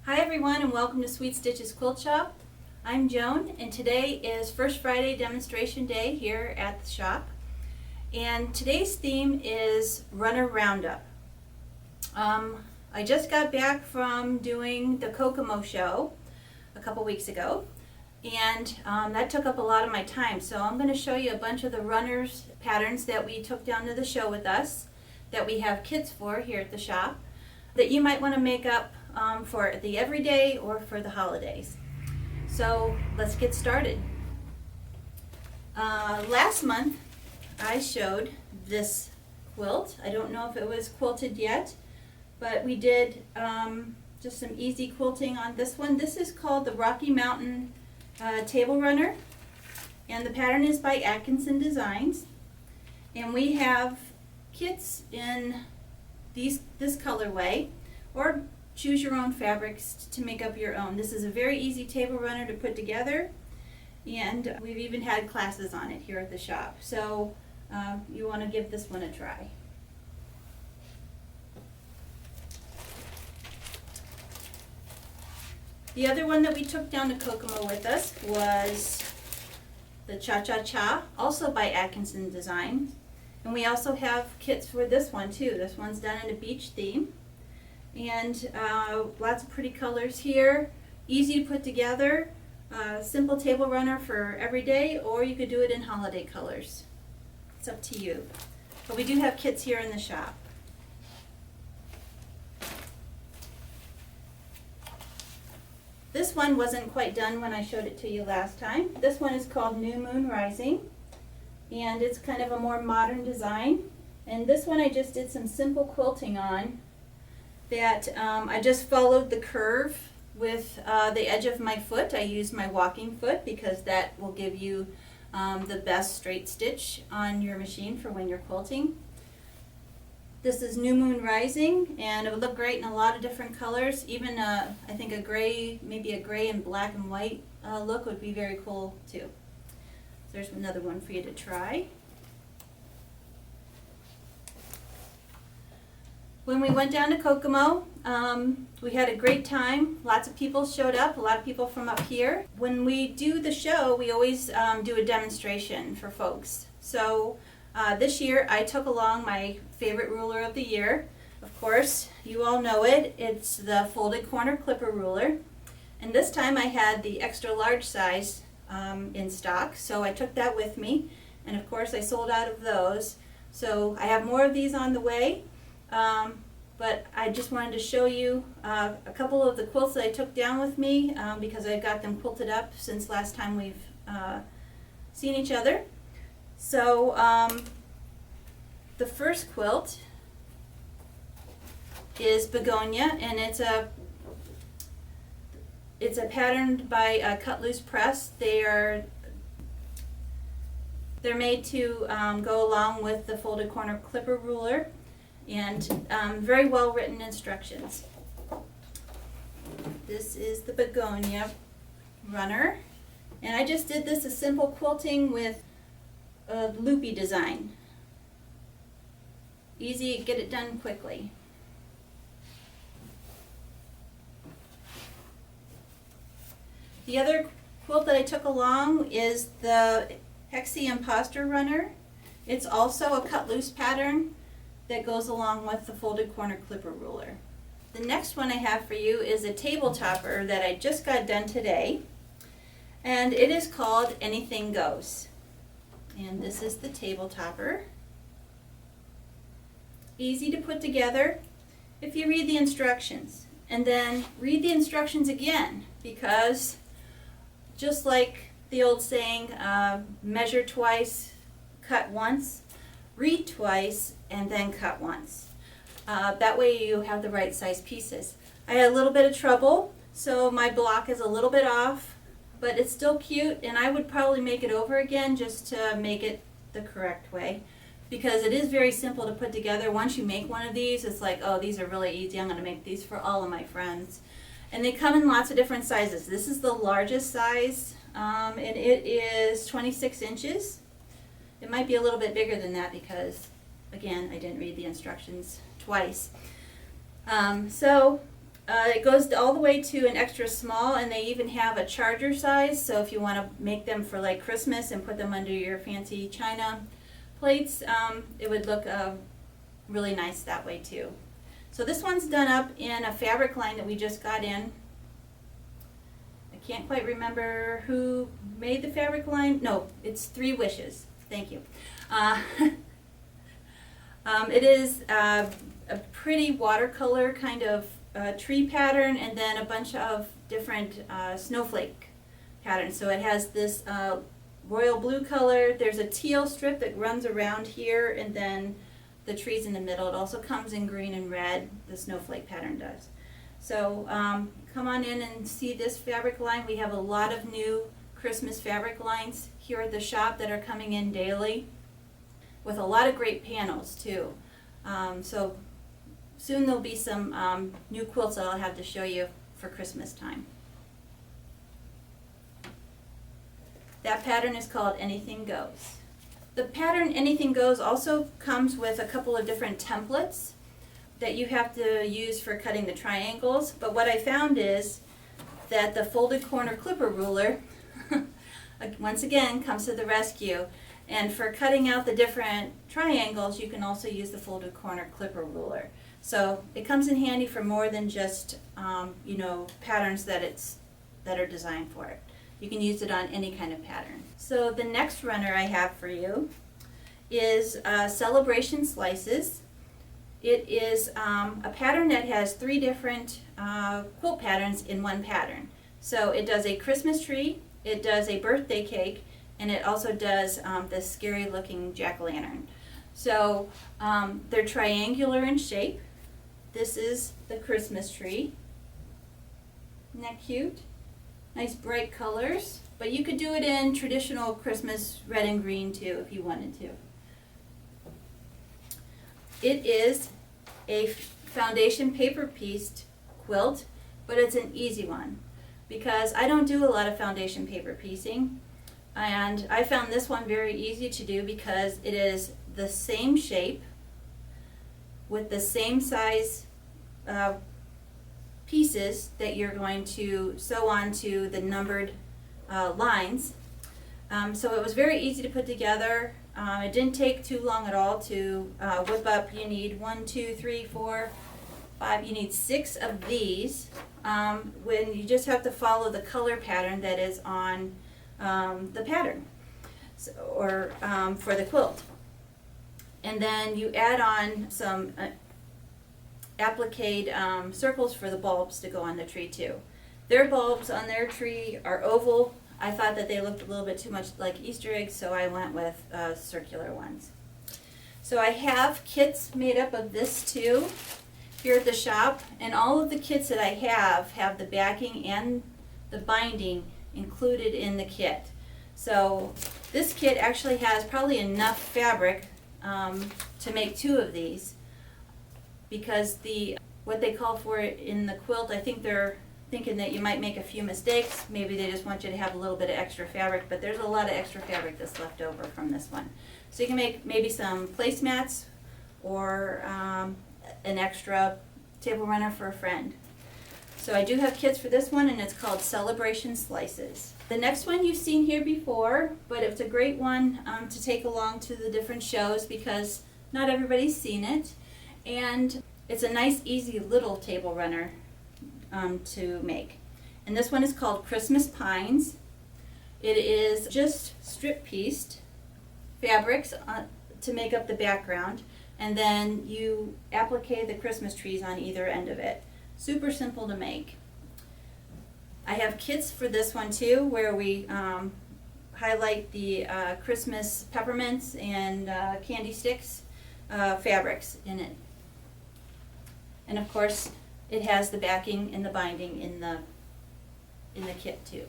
Hi everyone and welcome to Sweet Stitches Quilt Shop. I'm Joan and today is First Friday demonstration day here at the shop. And today's theme is Runner Roundup. I just got back from doing the Kokomo show a couple weeks ago and that took up a lot of my time. So I'm going to show you a bunch of the runners patterns that we took down to the show with us that we have kits for here at the shop that you might want to make up for the everyday or for the holidays. So let's get started. Last month I showed this quilt. I don't know if it was quilted yet, but we did just some easy quilting on this one. This is called the Rocky Mountain Table Runner, and the pattern is by Atkinson Designs. And we have kits in this colorway, or choose your own fabrics to make up your own. This is a very easy table runner to put together, and we've even had classes on it here at the shop. So you want to give this one a try. The other one that we took down to Kokomo with us was the Cha-Cha-Cha, also by Atkinson Designs. And we also have kits for this one too. This one's done in a beach theme. And lots of pretty colors here. Easy to put together. Simple table runner for every day, or you could do it in holiday colors. It's up to you. But we do have kits here in the shop. This one wasn't quite done when I showed it to you last time. This one is called New Moon Rising, and it's kind of a more modern design. And this one I just did some simple quilting on that I just followed the curve with the edge of my foot. I used my walking foot because that will give you the best straight stitch on your machine for when you're quilting. This is New Moon Rising, and it would look great in a lot of different colors. Even I think a gray, maybe a gray and black and white look would be very cool too. So there's another one for you to try. When we went down to Kokomo, we had a great time. Lots of people showed up, a lot of people from up here. When we do the show, we always do a demonstration for folks. So this year I took along my favorite ruler of the year. Of course, you all know it. It's the folded corner clipper ruler. And this time I had the extra large size in stock, so I took that with me. And of course I sold out of those. So I have more of these on the way. But I just wanted to show you a couple of the quilts that I took down with me because I've got them quilted up since last time we've seen each other. So the first quilt is Begonia, and it's a patterned by Cut Loose Press. They're made to go along with the folded corner clipper ruler, and very well written instructions. This is the Begonia runner, and I just did this a simple quilting with a loopy design. Easy, get it done quickly. The other quilt that I took along is the Hexie Imposter runner. It's also a cut loose pattern that goes along with the folded corner clipper ruler. The next one I have for you is a table topper that I just got done today, and it is called Anything Goes. And this is the table topper. Easy to put together if you read the instructions, and then read the instructions again, because just like the old saying, measure twice, cut once, read twice, and then cut once. That way you have the right size pieces. I had a little bit of trouble, so my block is a little bit off, but it's still cute, and I would probably make it over again just to make it the correct way, because it is very simple to put together. Once you make one of these, it's like, oh, these are really easy. I'm going to make these for all of my friends. And they come in lots of different sizes. This is the largest size, and it is 26 inches. It might be a little bit bigger than that because, again, I didn't read the instructions twice. So It goes all the way to an extra small, and they even have a charger size, so if you want to make them for like Christmas and put them under your fancy china plates, it would look really nice that way too. So this one's done up in a fabric line that we just got in. I can't quite remember who made the fabric line. No, it's 3 Wishes. Thank you. It is a pretty watercolor kind of tree pattern, and then a bunch of different snowflake patterns. So it has this royal blue color. There's a teal strip that runs around here, and then the trees in the middle. It also comes in green and red, the snowflake pattern does. So come on in and see this fabric line. We have a lot of new Christmas fabric lines here at the shop that are coming in daily, with a lot of great panels too. So soon there'll be some new quilts that I'll have to show you for Christmas time. That pattern is called Anything Goes. The pattern Anything Goes also comes with a couple of different templates that you have to use for cutting the triangles, but what I found is that the folded corner clipper ruler once again comes to the rescue, and for cutting out the different triangles you can also use the folded corner clipper ruler. So it comes in handy for more than just patterns that are designed for it. You can use it on any kind of pattern. So the next runner I have for you is Celebration Slices. It is a pattern that has 3 different quilt patterns in one pattern. So it does a Christmas tree, it does a birthday cake, and it also does this scary looking jack-o'-lantern. So they're triangular in shape. This is the Christmas tree. Isn't that cute? Nice bright colors, but you could do it in traditional Christmas red and green too if you wanted to. It is a foundation paper pieced quilt, but it's an easy one because I don't do a lot of foundation paper piecing, and I found this one very easy to do because it is the same shape with the same size pieces that you're going to sew onto the numbered lines. So it was very easy to put together. It didn't take too long at all to whip up. You need 1, 2, 3, 4, 5. You need 6 of these. When you just have to follow the color pattern that is on the pattern, or for the quilt. And then you add on some applique circles for the bulbs to go on the tree too. Their bulbs on their tree are oval. I thought that they looked a little bit too much like Easter eggs, so I went with circular ones. So I have kits made up of this too here at the shop, and all of the kits that I have the backing and the binding included in the kit. So this kit actually has probably enough fabric to make 2 of these, because what they call for in the quilt, I think they're thinking that you might make a few mistakes. Maybe they just want you to have a little bit of extra fabric, but there's a lot of extra fabric that's left over from this one. So you can make maybe some placemats or an extra table runner for a friend. So I do have kits for this one, and it's called Celebration Slices. The next one you've seen here before, but it's a great one to take along to the different shows because not everybody's seen it. And it's a nice, easy little table runner to make. And this one is called Christmas Pines. It is just strip pieced fabrics to make up the background, and then you applique the Christmas trees on either end of it. Super simple to make. I have kits for this one too, where we highlight the Christmas peppermints and candy sticks fabrics in it. And of course, it has the backing and the binding in the kit too.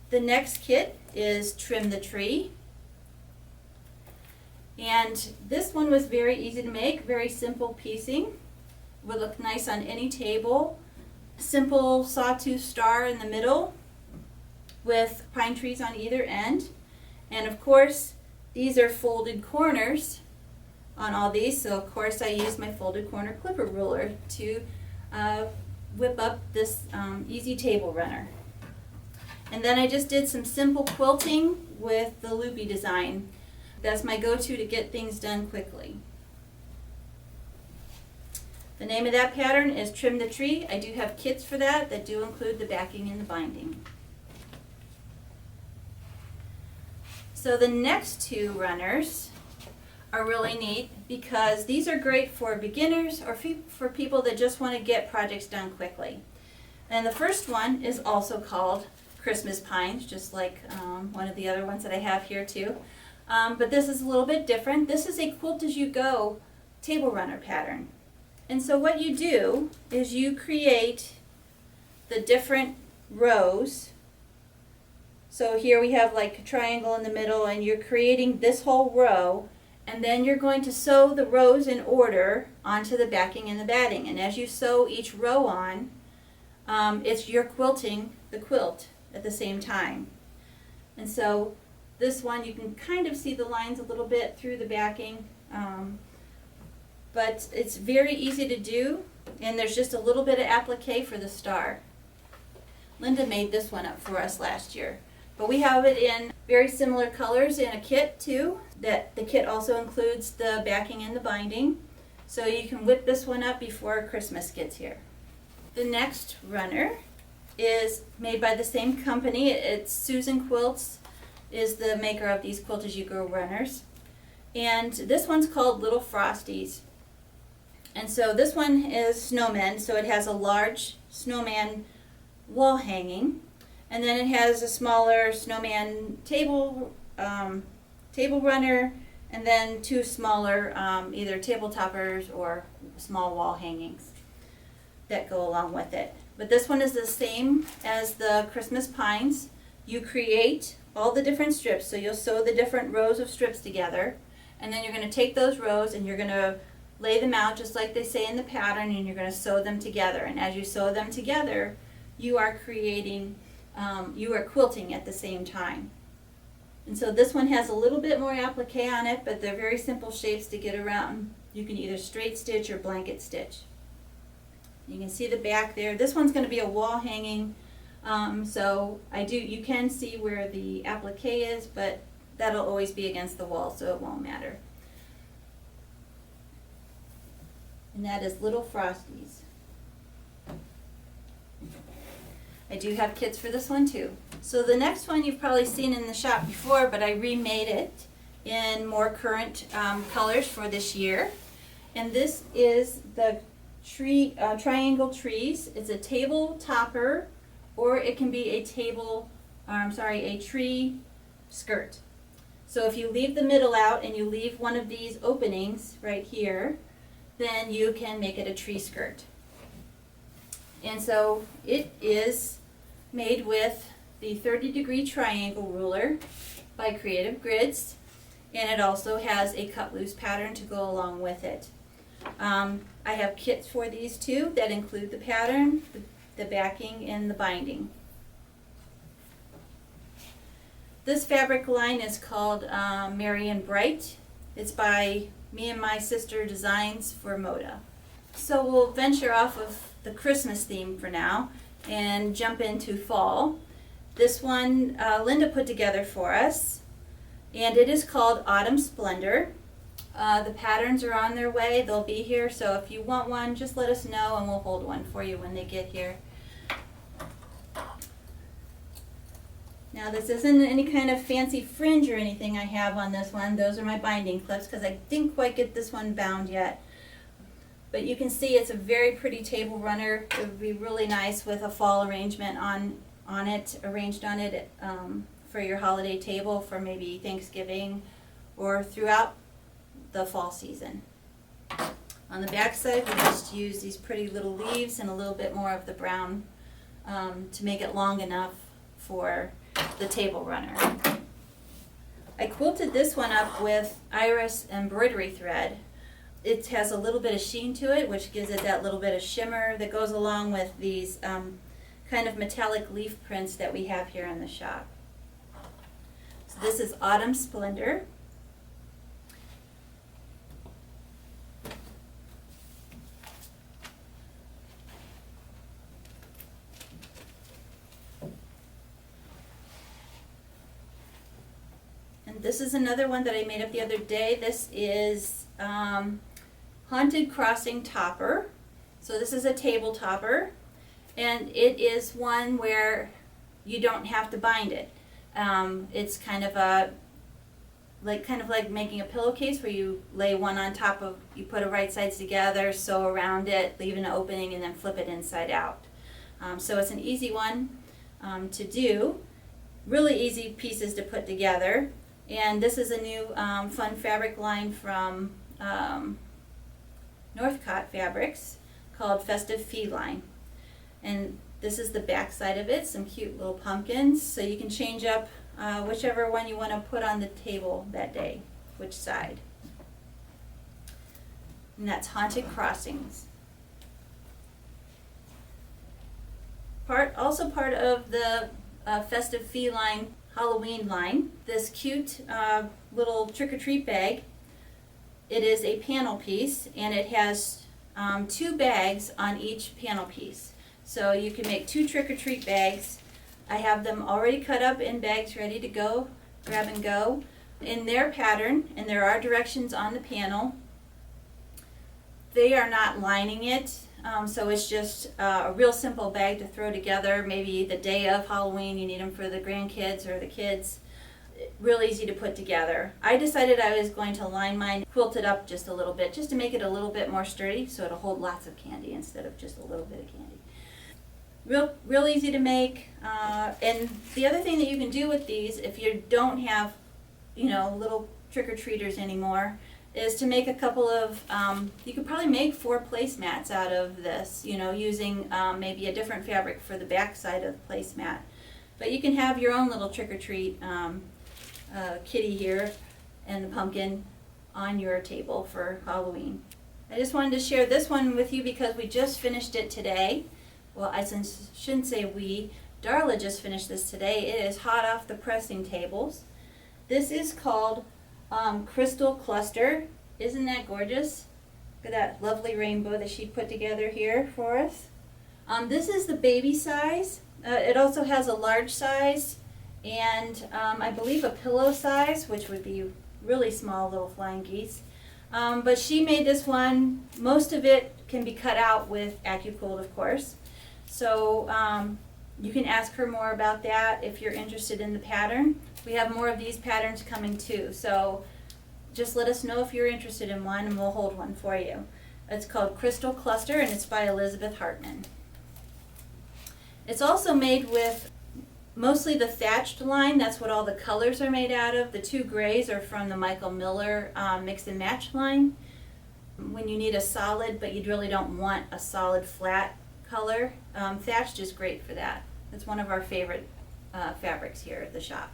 The next kit is Trim the Tree. And this one was very easy to make, very simple piecing. Would look nice on any table. Simple sawtooth star in the middle with pine trees on either end. And of course, these are folded corners on all these, so of course I used my folded corner clipper ruler to whip up this easy table runner. And then I just did some simple quilting with the loopy design. That's my go-to to get things done quickly. The name of that pattern is Trim the Tree. I do have kits for that do include the backing and the binding. So the next two runners are really neat because these are great for beginners or for people that just want to get projects done quickly. And the first one is also called Christmas Pines, just like one of the other ones that I have here too. But this is a little bit different. This is a quilt as you go table runner pattern. And so what you do is you create the different rows. So here we have like a triangle in the middle, and you're creating this whole row, and then you're going to sew the rows in order onto the backing and the batting. And as you sew each row on, you're quilting the quilt at the same time. And so this one, you can kind of see the lines a little bit through the backing, but it's very easy to do, and there's just a little bit of applique for the star. Linda made this one up for us last year. But we have it in very similar colors in a kit too. That the kit also includes the backing and the binding. So you can whip this one up before Christmas gets here. The next runner is made by the same company. It's Susan Quilts is the maker of these Quilt As You Go runners. And this one's called Little Frosties. And so this one is snowmen, so it has a large snowman wall hanging. And then it has a smaller snowman table runner, and then two smaller either table toppers or small wall hangings that go along with it. But this one is the same as the Christmas Pines. You create all the different strips, so you'll sew the different rows of strips together, and then you're going to take those rows and you're going to lay them out just like they say in the pattern, and you're going to sew them together. And as you sew them together, you are creating you are quilting at the same time. And so this one has a little bit more applique on it, but they're very simple shapes to get around. You can either straight stitch or blanket stitch. You can see the back there. This one's going to be a wall hanging, so you can see where the applique is, but that'll always be against the wall, so it won't matter. And that is Little Frosties. I do have kits for this one too. So the next one you've probably seen in the shop before, but I remade it in more current colors for this year. And this is the triangle trees. It's a table topper, or it can be a tree skirt. So if you leave the middle out and you leave one of these openings right here, then you can make it a tree skirt. And so it is made with the 30-degree triangle ruler by Creative Grids, and it also has a cut loose pattern to go along with it. I have kits for these too that include the pattern, the backing, and the binding. This fabric line is called Merry and Bright. It's by Me and My Sister Designs for Moda. So we'll venture off of the Christmas theme for now and jump into fall. This one Linda put together for us, and it is called Autumn Splendor. The patterns are on their way. They'll be here, so if you want one, just let us know and we'll hold one for you when they get here. Now this isn't any kind of fancy fringe or anything I have on this one. Those are my binding clips because I didn't quite get this one bound yet. But you can see it's a very pretty table runner. It would be really nice with a fall arrangement arranged on it for your holiday table for maybe Thanksgiving or throughout the fall season. On the back side, we just use these pretty little leaves and a little bit more of the brown to make it long enough for the table runner. I quilted this one up with iris embroidery thread. It has a little bit of sheen to it, which gives it that little bit of shimmer that goes along with these kind of metallic leaf prints that we have here in the shop. So this is Autumn Splendor. This is another one that I made up the other day. This is Haunted Crossing Topper. So this is a table topper, and it is one where you don't have to bind it. It's kind of like making a pillowcase where you lay one on top of, you put the right sides together, sew around it, leave an opening, and then flip it inside out. So it's an easy one to do. Really easy pieces to put together. And this is a new fun fabric line from Northcott Fabrics called Festive Feline. And this is the back side of it, some cute little pumpkins. So you can change up whichever one you want to put on the table that day, which side. And that's Haunted Crossings. Also part of the Festive Feline Halloween line, this cute little trick-or-treat bag. It is a panel piece, and it has 2 bags on each panel piece. So you can make 2 trick-or-treat bags. I have them already cut up in bags ready to go, grab and go, in their pattern, and there are directions on the panel. They are not lining it, so it's just a real simple bag to throw together. Maybe the day of Halloween, you need them for the grandkids or the kids. Real easy to put together. I decided I was going to line mine, quilt it up just a little bit, just to make it a little bit more sturdy, so it'll hold lots of candy instead of just a little bit of candy. Real easy to make. And the other thing that you can do with these, if you don't have, little trick-or-treaters anymore, is to make a couple of, you could probably make 4 placemats out of this, using maybe a different fabric for the back side of the placemat. But you can have your own little trick-or-treat kitty here and the pumpkin on your table for Halloween. I just wanted to share this one with you because we just finished it today. Well, I shouldn't say we. Darla just finished this today. It is hot off the pressing tables. This is called Crystal Cluster. Isn't that gorgeous? Look at that lovely rainbow that she put together here for us. This is the baby size. It also has a large size and I believe a pillow size, which would be really small little flying geese. But she made this one. Most of it can be cut out with AccuQuilt, of course. So you can ask her more about that if you're interested in the pattern. We have more of these patterns coming too. So just let us know if you're interested in one and we'll hold one for you. It's called Crystal Cluster and it's by Elizabeth Hartman. It's also made with mostly the thatched line. That's what all the colors are made out of. The 2 grays are from the Michael Miller Mix and Match line. When you need a solid but you really don't want a solid flat color, thatched is great for that. It's one of our favorite fabrics here at the shop.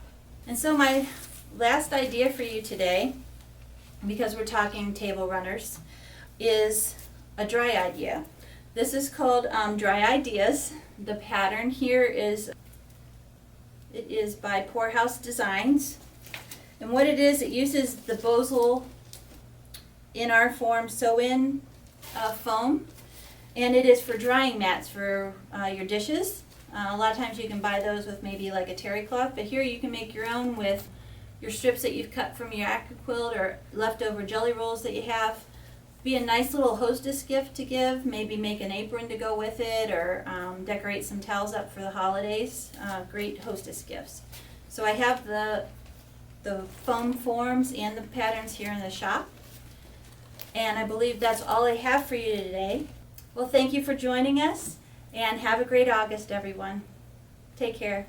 And so my last idea for you today, because we're talking table runners, is a dry idea. This is called Dry Ideas. The pattern here is by Poorhouse Designs. And what it is, it uses the Bosel in our form sew-in foam. And it is for drying mats for your dishes. A lot of times you can buy those with maybe like a terry cloth, but here you can make your own with your strips that you've cut from your AccuQuilt or leftover jelly rolls that you have. Be a nice little hostess gift to give. Maybe make an apron to go with it, or decorate some towels up for the holidays. Great hostess gifts. So I have the foam forms and the patterns here in the shop. And I believe that's all I have for you today. Well, thank you for joining us, and have a great August, everyone. Take care.